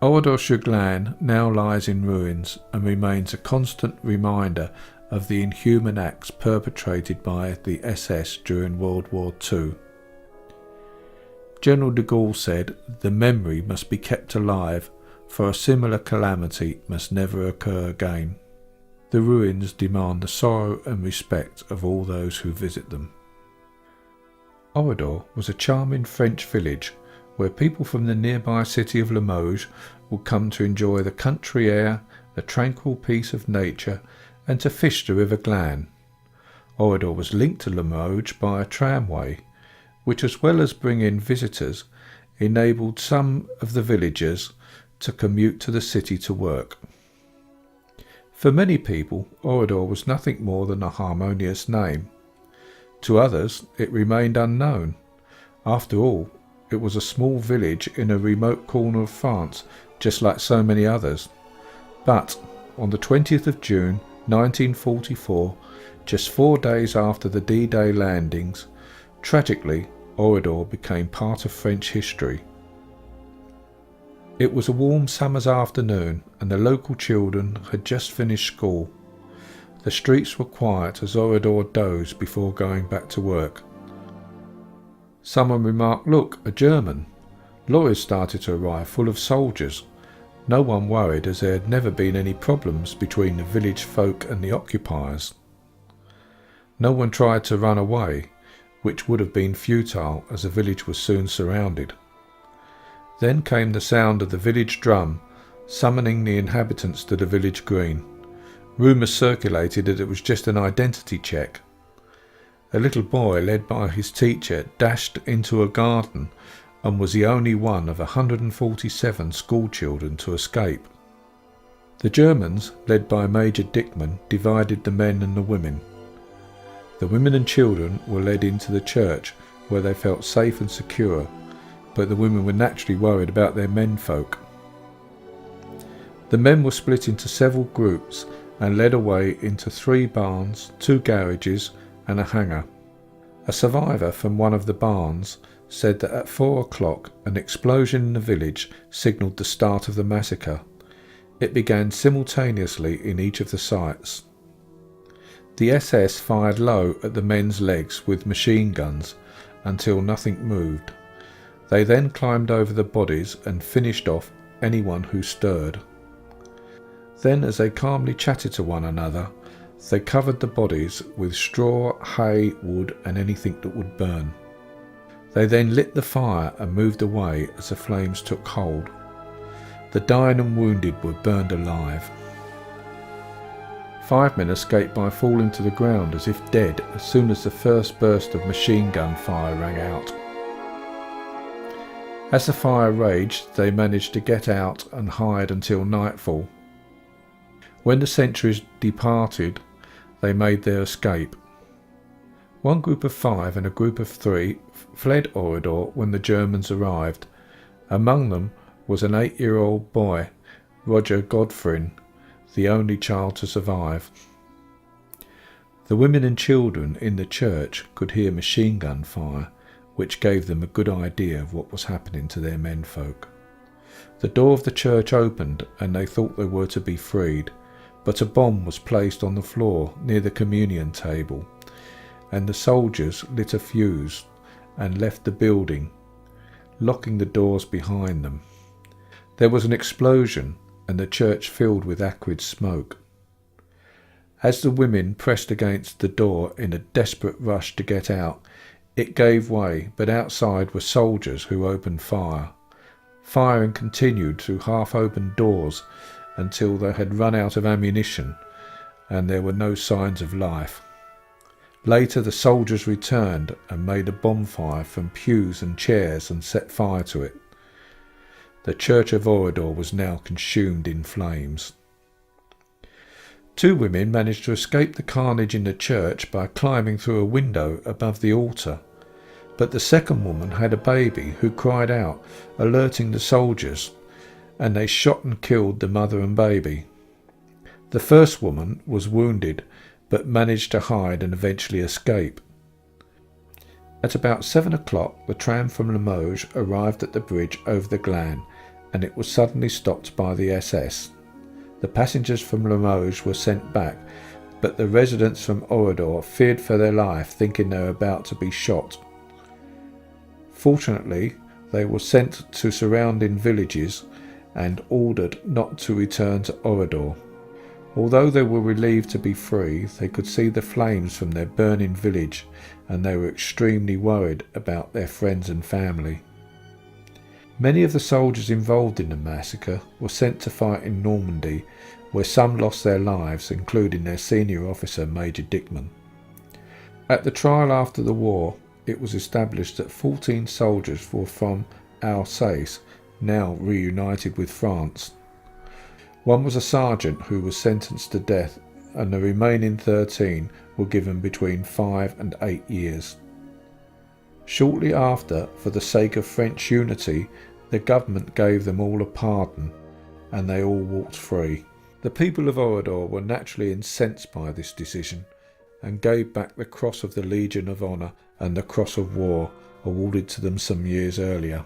Oradour now lies in ruins and remains a constant reminder of the inhuman acts perpetrated by the SS during World War II. General de Gaulle said, "The memory must be kept alive, for a similar calamity must never occur again." The ruins demand the sorrow and respect of all those who visit them. Oradour was a charming French village where people from the nearby city of Limoges would come to enjoy the country air, the tranquil peace of nature, and to fish the River Glan. Oradour was linked to Limoges by a tramway, which, as well as bringing visitors, enabled some of the villagers to commute to the city to work. For many people, Oradour was nothing more than a harmonious name. To others, it remained unknown. After all, it was a small village in a remote corner of France, just like so many others. But on the 20th of June 1944, just 4 days after the D-Day landings, tragically, Oradour became part of French history. It was a warm summer's afternoon and the local children had just finished school. The streets were quiet as Oradour dozed before going back to work. Someone remarked, "Look, a German." Lorries started to arrive full of soldiers. No one worried, as there had never been any problems between the village folk and the occupiers. No one tried to run away, which would have been futile as the village was soon surrounded. Then came the sound of the village drum, summoning the inhabitants to the village green. Rumours circulated that it was just an identity check. A little boy, led by his teacher, dashed into a garden and was the only one of 147 schoolchildren to escape. The Germans, led by Major Dickman, divided the men and the women. The women and children were led into the church, where they felt safe and secure, but the women were naturally worried about their menfolk. The men were split into several groups and led away into 3 barns, 2 garages and a hangar. A survivor from one of the barns said that at 4 o'clock an explosion in the village signalled the start of the massacre. It began simultaneously in each of the sites. The SS fired low at the men's legs with machine guns until nothing moved. They then climbed over the bodies and finished off anyone who stirred. Then, as they calmly chatted to one another, they covered the bodies with straw, hay, wood and anything that would burn. They then lit the fire and moved away as the flames took hold. The dying and wounded were burned alive. 5 men escaped by falling to the ground as if dead as soon as the first burst of machine gun fire rang out. As the fire raged, they managed to get out and hide until nightfall. When the sentries departed, they made their escape. One group of 5 and a group of 3 fled Oradour when the Germans arrived. Among them was an 8-year-old boy, Roger Godfrin, the only child to survive. The women and children in the church could hear machine gun fire, which gave them a good idea of what was happening to their menfolk. The door of the church opened and they thought they were to be freed, but a bomb was placed on the floor near the communion table, and the soldiers lit a fuse and left the building, locking the doors behind them. There was an explosion and the church filled with acrid smoke. As the women pressed against the door in a desperate rush to get out, it gave way, but outside were soldiers who opened fire. Firing continued through half-opened doors until they had run out of ammunition and there were no signs of life. Later the soldiers returned and made a bonfire from pews and chairs and set fire to it. The church of Oradour was now consumed in flames. 2 women managed to escape the carnage in the church by climbing through a window above the altar, but the second woman had a baby who cried out, alerting the soldiers, and they shot and killed the mother and baby. The first woman was wounded but managed to hide and eventually escape. At about 7 o'clock the tram from Limoges arrived at the bridge over the Glan and it was suddenly stopped by the SS. The passengers from Limoges were sent back, but the residents from Oradour feared for their life, thinking they were about to be shot. Fortunately, they were sent to surrounding villages and ordered not to return to Oradour. Although they were relieved to be free, they could see the flames from their burning village, and they were extremely worried about their friends and family. Many of the soldiers involved in the massacre were sent to fight in Normandy, where some lost their lives, including their senior officer, Major Dickman. At the trial after the war, it was established that 14 soldiers were from Alsace, now reunited with France. One was a sergeant who was sentenced to death, and the remaining 13 were given between 5 and 8 years. Shortly after, for the sake of French unity, the government gave them all a pardon, and they all walked free. The people of Oradour were naturally incensed by this decision, and gave back the Cross of the Legion of Honour and the Cross of War, awarded to them some years earlier.